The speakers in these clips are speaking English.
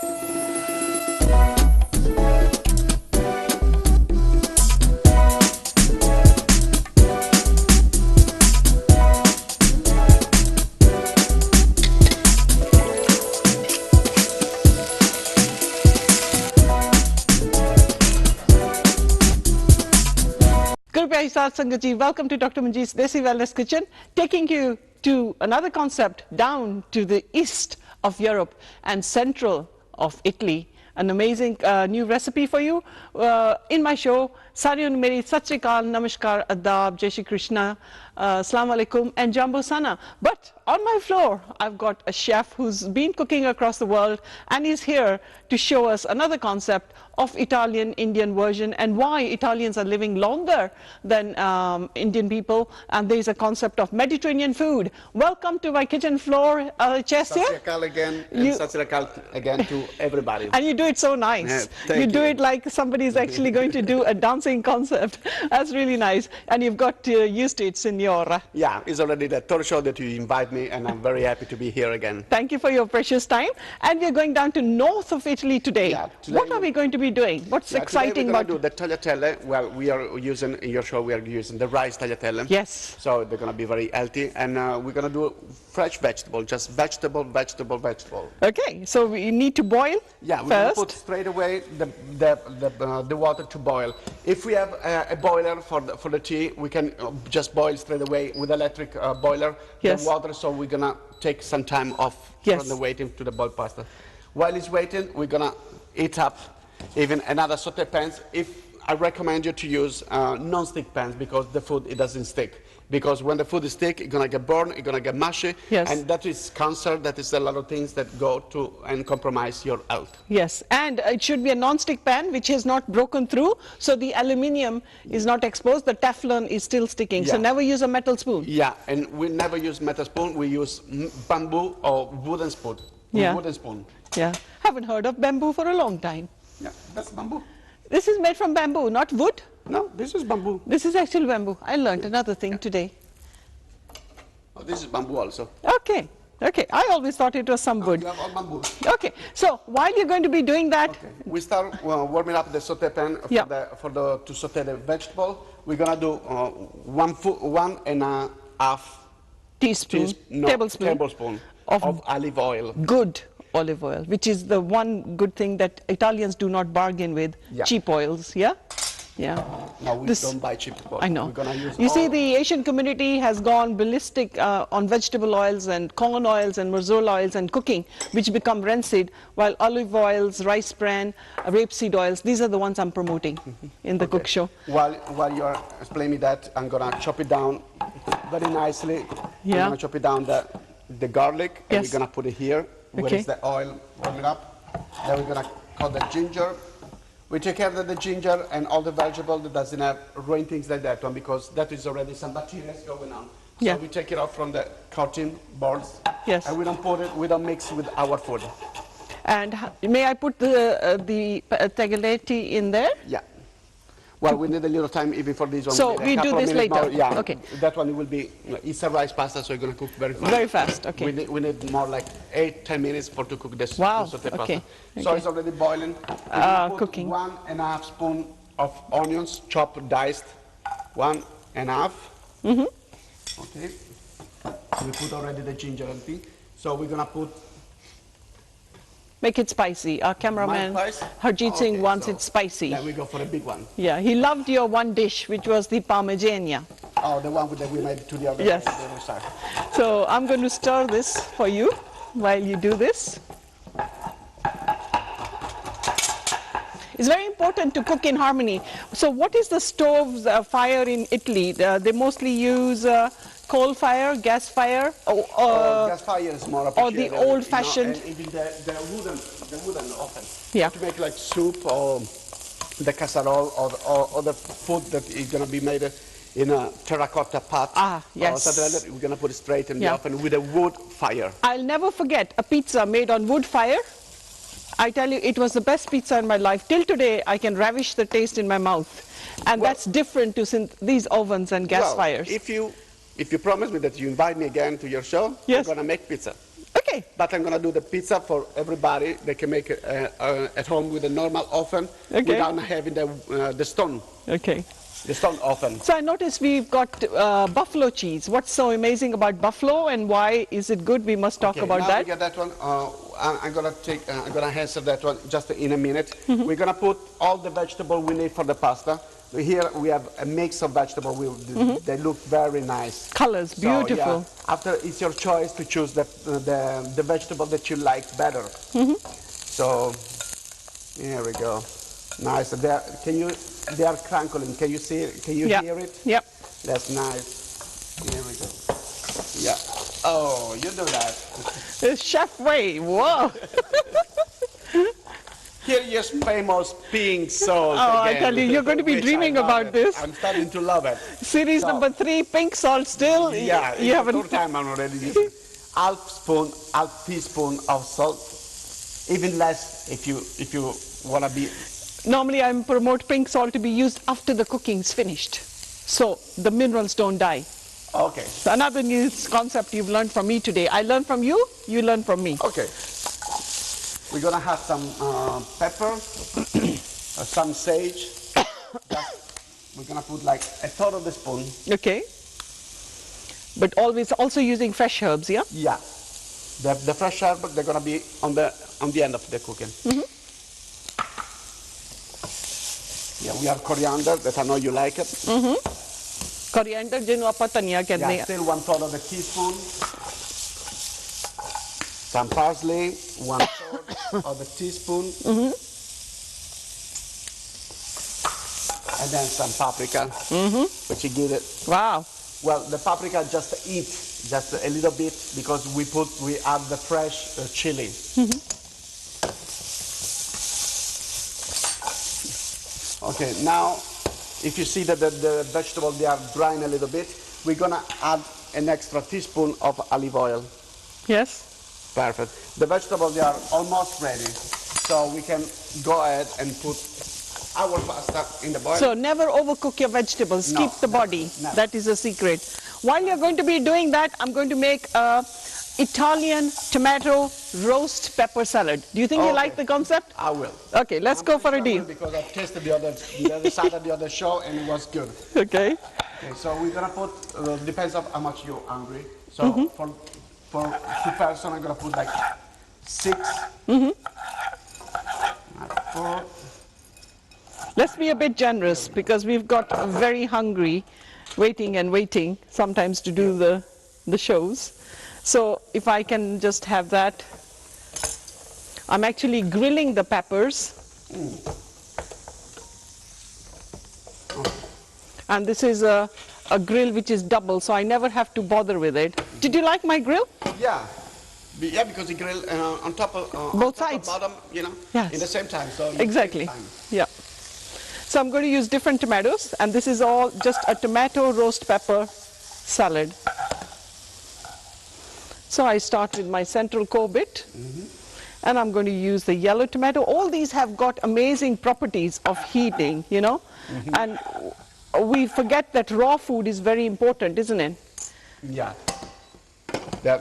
Welcome to Dr. Manjeet's Desi Wellness Kitchen, taking you to another concept down to the east of Europe and central of Italy. An amazing new recipe for you in my show. Sariyon Meri Sat Sri Akal, Namaskar, Adab, Jai Shri Krishna, Assalamu Alaikum and Jambo Sana. But on my floor I've got a chef who's been cooking across the world, and he's here to show us another concept of Italian Indian version and why Italians are living longer than Indian people, and there's a concept of Mediterranean food. Welcome to my kitchen floor, Chessa. Sat Sri Akal again, and Sat Sri Akal again to everybody. And you do it so nice. You do it like somebody's actually going to do a dancing concept. That's really nice. And you've got used to it, Signora. Yeah, it's already the third show that you invite me, and I'm very happy to be here again. Thank you for your precious time. And we're going down to north of Italy today. Yeah, what are we going to be doing? What's exciting about it? The tagliatelle. Well, we are using, in your show, we are using the rice tagliatelle. Yes. So they're going to be very healthy, and we're going to do fresh vegetable, just vegetable. Okay, so we need to boil. Yeah, we're going to put straight away the water to boil. If we have a boiler for the tea, we can just boil straight away with electric boiler the water. So we're going to take some time off from the waiting to the boiled pasta. While it's waiting, we're going to heat up even another saute pans. I recommend you to use non-stick pans, because the food, it doesn't stick. Because when the food is stick, it's going to get burned, it's going to get mushy, and that is cancer, that is a lot of things that go to and compromise your health. Yes, and it should be a non-stick pan which is not broken through, so the aluminium is not exposed, the Teflon is still sticking, so never use a metal spoon. Yeah, and we never use metal spoon, we use bamboo or wooden spoon. Wooden spoon. Yeah, haven't heard of bamboo for a long time. Yeah, that's bamboo. This is made from bamboo, not wood? No, this is bamboo. This is actually bamboo. I learned another thing today. Oh, this is bamboo also. Okay, okay. I always thought it was some wood. You have all bamboo. Okay, so while you're going to be doing that... Okay. We start warming up the saute pan to saute the vegetable. We're going to do 1.5 tablespoon of olive oil. Good olive oil, which is the one good thing that Italians do not bargain with, cheap oils, yeah? Yeah. No, we don't buy cheap oil. I know. We're gonna use you see, the Asian community has gone ballistic on vegetable oils and corn oils and marzol oils and cooking, which become rancid, while olive oils, rice bran, rapeseed oils, these are the ones I'm promoting in the cook show. While you are explaining that, I'm going to chop it down very nicely. I'm going to chop it down the garlic, and we're going to put it here. Where is the oil warming up? Then we're going to cut the ginger. We take care of the ginger and all the vegetable that doesn't have growing things like that one, because that is already some bacteria going on. So we take it off from the cutting boards. Yes. And we don't put it, we don't mix with our food. And may I put the tagliatelle in there? Yeah. Well, we need a little time even for this one. So we do this later. More, yeah. Okay. That one will be, it's a rice pasta, so you're going to cook very fast. Very fast, okay. We need more like 8-10 minutes to cook this saute pasta. So it's already boiling. Cooking. 1.5 spoon of onions, chopped, diced. 1.5. Okay. We put already the ginger and thing. So we're going to put... Make it spicy. Our cameraman, Harjeet Singh, wants it spicy. Then we go for a big one. Yeah, he loved your one dish, which was the parmigiana. Oh, the one that we made to the other side. So I'm going to stir this for you while you do this. It's very important to cook in harmony. So what is the stove's fire in Italy? They mostly use coal fire, gas fire, gas fire is more appreciated. Or the old-fashioned. And even the wooden oven. Yeah. To make like soup or the casserole or the food that is going to be made in a terracotta pot. Or something like that. We're going to put it straight in the oven with a wood fire. I'll never forget a pizza made on wood fire. I tell you, it was the best pizza in my life. Till today, I can ravish the taste in my mouth. And that's different to these ovens and gas fires. If you promise me that you invite me again to your show, I'm going to make pizza. Okay. But I'm gonna do the pizza for everybody. They can make it at home with a normal oven without having the stone. Okay. The stone oven. So I noticed we've got buffalo cheese. What's so amazing about buffalo and why is it good? We must talk about now that. We get that one. I'm gonna answer that one just in a minute. We're gonna put all the vegetable we need for the pasta. Here we have a mix of vegetable. They look very nice. Colors, beautiful. So, yeah, after it's your choice to choose the vegetable that you like better. So here we go. Nice. They are crackling. Can you see it? Can you hear it? Yep. That's nice. Here we go. Yeah. Oh, you do that. It's chef way. Whoa. Here you're famous pink salt. Oh, again, I tell you, you're going to be dreaming about this. I'm starting to love it. Series number 3, pink salt still. Yeah, you haven't. Third time I'm already using half teaspoon of salt. Even less if you want to be. Normally I promote pink salt to be used after the cooking's finished, so the minerals don't die. Okay. So another new concept you've learned from me today. I learned from you, you learned from me. Okay. We're gonna have some pepper, some sage. We're gonna put like a third of the spoon. Okay. But always also using fresh herbs, yeah? Yeah. The fresh herb, they're gonna be on the end of the cooking. Yeah, we have coriander that I know you like it. Coriander, jinu apa taniya kehte hain. Yeah, still 1/4 of a teaspoon. Some parsley, 1/4 of a teaspoon. And then some paprika, which you give it. Wow. Well, the paprika just eat just a little bit because we add the fresh chili. Okay, now if you see that the vegetables they are drying a little bit, we're gonna add an extra teaspoon of olive oil. Yes. Perfect. The vegetables they are almost ready, so we can go ahead and put our pasta in the boil. So never overcook your vegetables. No, Keep the body. never. That is a secret. While you're going to be doing that, I'm going to make a Italian tomato roast pepper salad. Do you think you like the concept? I will. Okay, let's go for a deal. Because I've tasted the other side of the other show and it was good. Okay. Okay, so we're gonna put, depends on how much you're hungry. So for 2 persons, I'm gonna put like 6. 4. Let's be a bit generous because we've got very hungry waiting and waiting sometimes to do the shows. So if I can just have that. I'm actually grilling the peppers. And this is a grill which is double, so I never have to bother with it. Did you like my grill? Yeah. Yeah, because you grill on top of both top sides, bottom, you know, yes. in the same time. So exactly. Time. Yeah. So I'm going to use different tomatoes, and this is all just a tomato roast pepper salad. So I start with my central core bit, and I'm going to use the yellow tomato. All these have got amazing properties of heating, you know, and we forget that raw food is very important, isn't it? Yeah. They're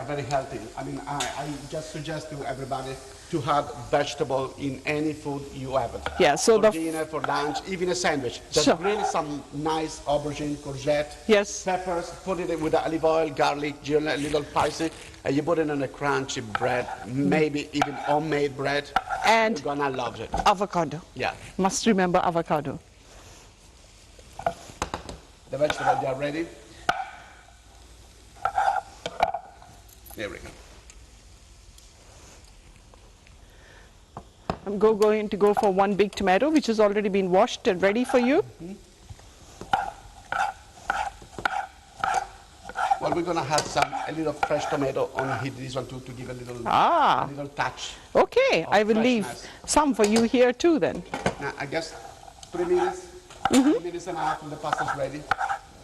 very healthy. I mean, I just suggest to everybody to have vegetable in any food you have it. Yeah, so for dinner, for lunch, even a sandwich. Just grill some nice aubergine, courgette, yes, peppers, put it with the olive oil, garlic, a little spicy, and you put it on a crunchy bread, maybe even homemade bread. And you're gonna love it. Avocado. Yeah. Must remember avocado. The vegetables, they are ready. There we go. I'm going to go for 1 big tomato, which has already been washed and ready for you. Well, we're going to have a little fresh tomato on this one too, to give a little touch. Okay, I will leave some for you here too then. Now, I guess 3 minutes, 3 minutes and a half, and the pasta's ready.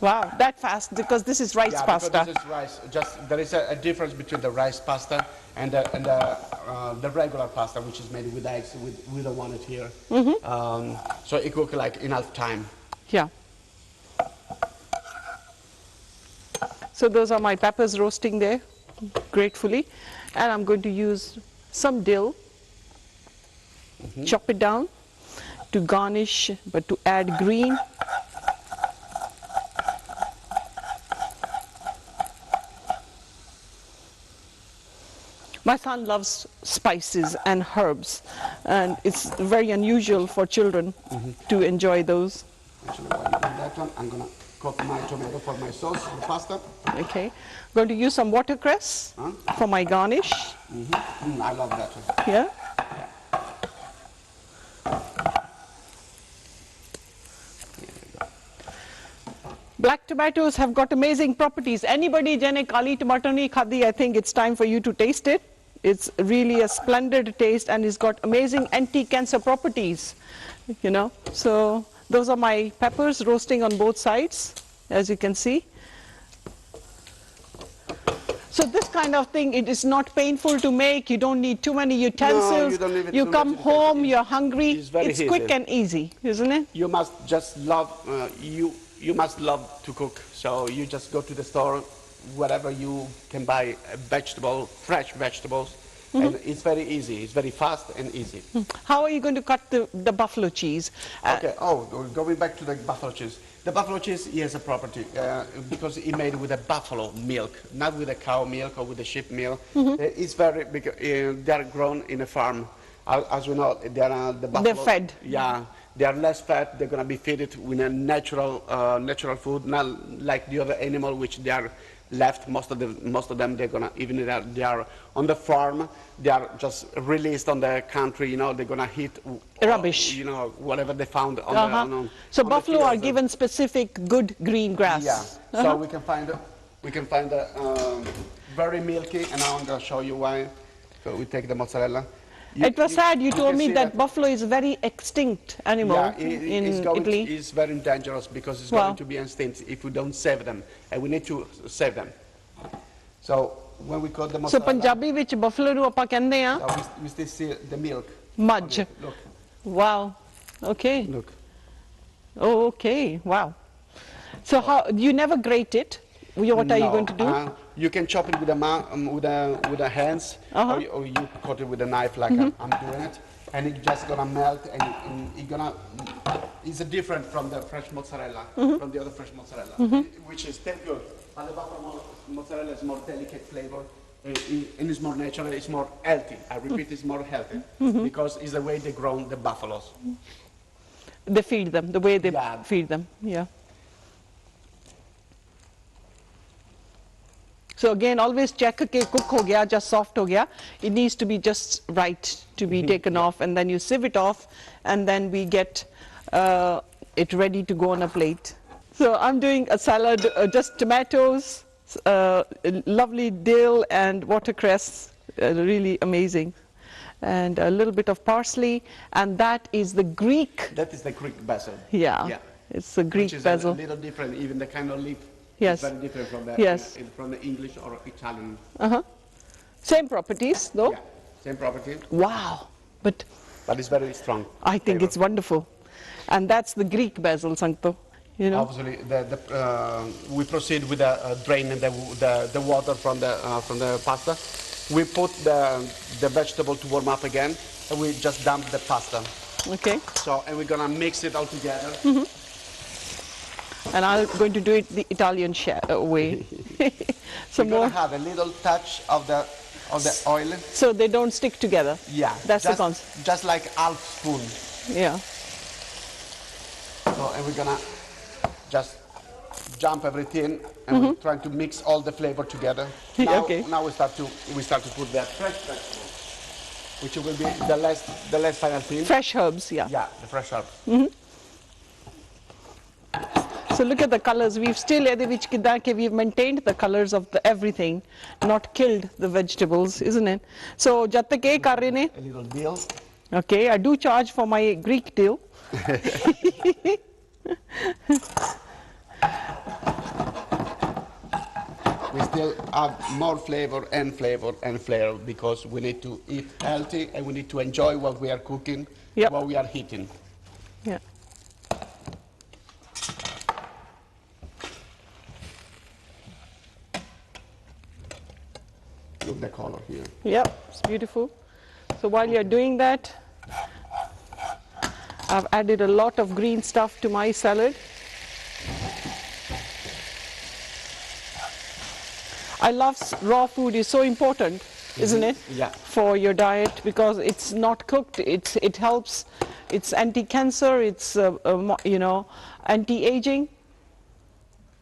Wow, that fast, because this is rice pasta. Because this is rice. Just there is a difference between the rice pasta and the regular pasta, which is made with eggs. We don't want it here. So it cooks like in half time. Yeah. So those are my peppers roasting there. gratefully. And I'm going to use some dill, chop it down to garnish, but to add green. My son loves spices and herbs, and it's very unusual for children to enjoy those. Actually, while you do that one, I'm gonna cook my tomato for my sauce, the pasta. Okay, going to use some watercress for my garnish. I love that one. Yeah. Black tomatoes have got amazing properties. Anybody jane kali tomato nahi khadi, I think it's time for you to taste it. It's really a splendid taste, and it's got amazing anti-cancer properties, you know. So those are my peppers roasting on both sides, as you can see. So this kind of thing, it is not painful to make. You don't need too many utensils. No, you don't need you too come much home, you're hungry. It's quick and easy, isn't it? You must just love, you must love to cook. So you just go to the store, wherever you can buy a vegetable, fresh vegetables, and it's very easy. It's very fast and easy. How are you going to cut the buffalo cheese? Okay, going back to the buffalo cheese. The buffalo cheese has a property, because it's made with a buffalo milk, not with a cow milk or with a sheep milk. It's very, they are grown in a farm. As we know, they are the buffalo. They're fed. Yeah, they are less fat. They're going to be fed with a natural food, not like the other animal which they are left. Most of them, they're going to, even if they are on the farm, they are just released on the country. You know, they're going to eat rubbish. You know, whatever they found on so on buffalo the are fields. given specific good green grass. Yeah. So we can find very milky, and now I'm going to show you why. So we take the mozzarella. It was sad you told me that buffalo is a very extinct animal in Italy. It's very dangerous because it's going to be extinct if we don't save them, and we need to save them. So when we cut the So mozzarella, Punjabi vich buffalo nu ਆਪਾਂ ਕਹਿੰਦੇ ਆ we still see the milk. ਮੱਝ. Okay, look. Wow. Okay. Look. Oh, okay. Wow. So how you never grate it? What are you going to do? You can chop it with the hands, or you cut it with a knife like I'm doing it, and it's just gonna melt, and it's different from the fresh mozzarella, from the other fresh mozzarella, which is still good. But the buffalo mozzarella is more delicate flavor, and it's more natural. It's more healthy. I repeat, it's more healthy because it's the way they grow the buffaloes. They feed them the way they feed them. Yeah. So again, always check ke cook ho gaya, just soft ho gaya. It needs to be just right to be taken off, and then you sieve it off, and then we get it ready to go on a plate. So I'm doing a salad, just tomatoes, lovely dill and watercress, really amazing. And a little bit of parsley, and that is the Greek. That is the Greek basil. Yeah. It's the Greek basil. Which is a little different, even the kind of leaf. Yes. It's very different from the, from the English or Italian. Same properties, though? Yeah, same property. Wow. But it's very strong. I think it's wonderful. And that's the Greek basil, Sankto. You know? Obviously, we proceed with draining the water from the pasta. We put the vegetable to warm up again, and we just dump the pasta. Okay. So, and we're gonna mix it all together. And I'm going to do it the Italian way. We're gonna have a little touch of the oil. So they don't stick together. Yeah. That's the concept. Just like half spoon. Yeah. So, and we're gonna just jump everything, and we're trying to mix all the flavor together. Now, now we start to put the fresh vegetables, which will be the last final thing. Fresh herbs, yeah. Yeah, the fresh herbs. So look at the colors. We've maintained the colors of everything, not killed the vegetables, isn't it? So jab tak ye kar rahe ne? A little dill. Okay, I do charge for my Greek dill. We still have more flavor and flavor and flavor because we need to eat healthy, and we need to enjoy what we are cooking, what we are eating. Yeah. the color here. Yep, it's beautiful. So while you're doing that, I've added a lot of green stuff to my salad. I love raw food, is so important, isn't it? Yeah. For your diet, because it's not cooked. It helps. It's anti-cancer. It's you know, anti-aging.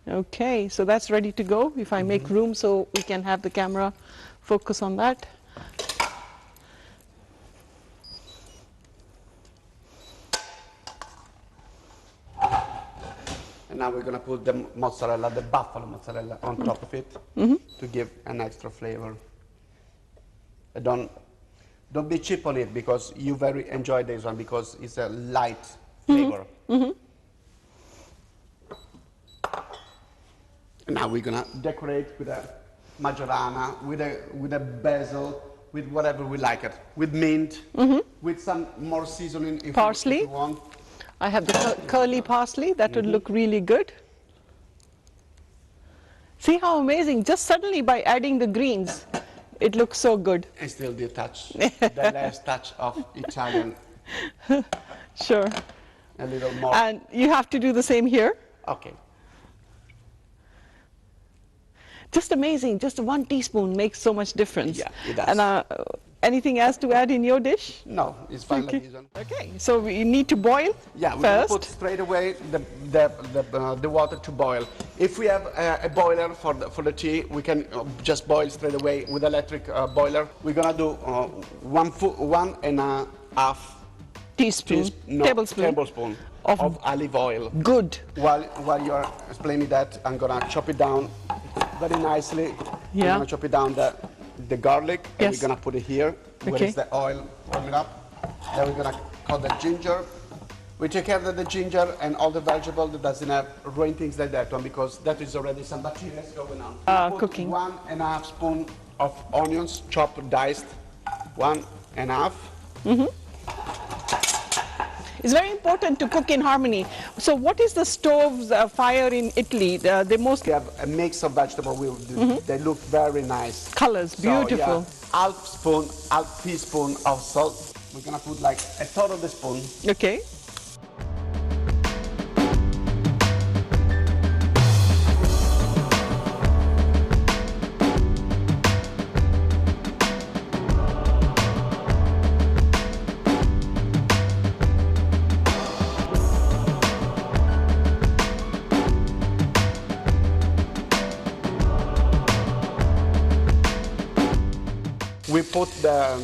Okay, so that's ready to go. If I make room so we can have the camera focus on that. And now we're going to put the mozzarella, the buffalo mozzarella, on top of it to give an extra flavor. Don't be cheap on it, because you very enjoy this one, because it's a light flavor. And now we're going to decorate with a majorana, with a basil, with whatever we like it, with mint, with some more seasoning if Parsley. you want. I have the curly parsley. That would look really good. See how amazing, just suddenly by adding the greens, it looks so good. And still the touch, the last touch of Italian. Sure. A little more. And you have to do the same here. Okay. Just amazing, just 1 teaspoon makes so much difference. Yeah, it does. And anything else to add in your dish? No, it's fine Okay. like this one. Okay, so we need to boil Yeah, we're going to put first. straight away the water to boil. If we have a boiler for the tea, we can just boil straight away with electric boiler. We're going to do 1.5 tablespoon of olive oil. Good. While you're explaining that, I'm going to chop it down very nicely. Yeah. I'm going to chop it down the garlic, and Yes. we're going to put it here, where Okay. is the oil warming up. Then we're going to cut the ginger. We take care that the ginger and all the vegetable that doesn't have raw things like that one, because that is already some bacteria going on. We put Cooking. 1.5 spoon of onions, chopped, diced. 1.5. It's very important to cook in harmony. So what is the stove's fire in Italy? They mostly We have a mix of vegetable. They look very nice. colors, beautiful. So, yeah, half teaspoon of salt. We're gonna put like a third of the spoon. Okay. We put the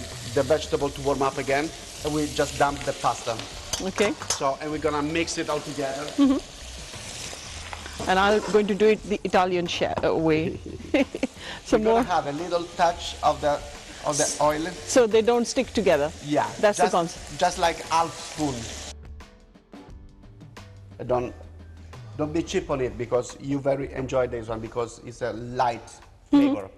vegetable to warm up again, and we just dump the pasta. Okay. So, and we're gonna mix it all together. And I'm going to do it the Italian way. Some We're more, gonna have a little touch of the oil. so they don't stick together. Yeah, That's the just, concept. Just like half spoon. Don't be cheap on it, because you very enjoy this one, because it's a light flavor.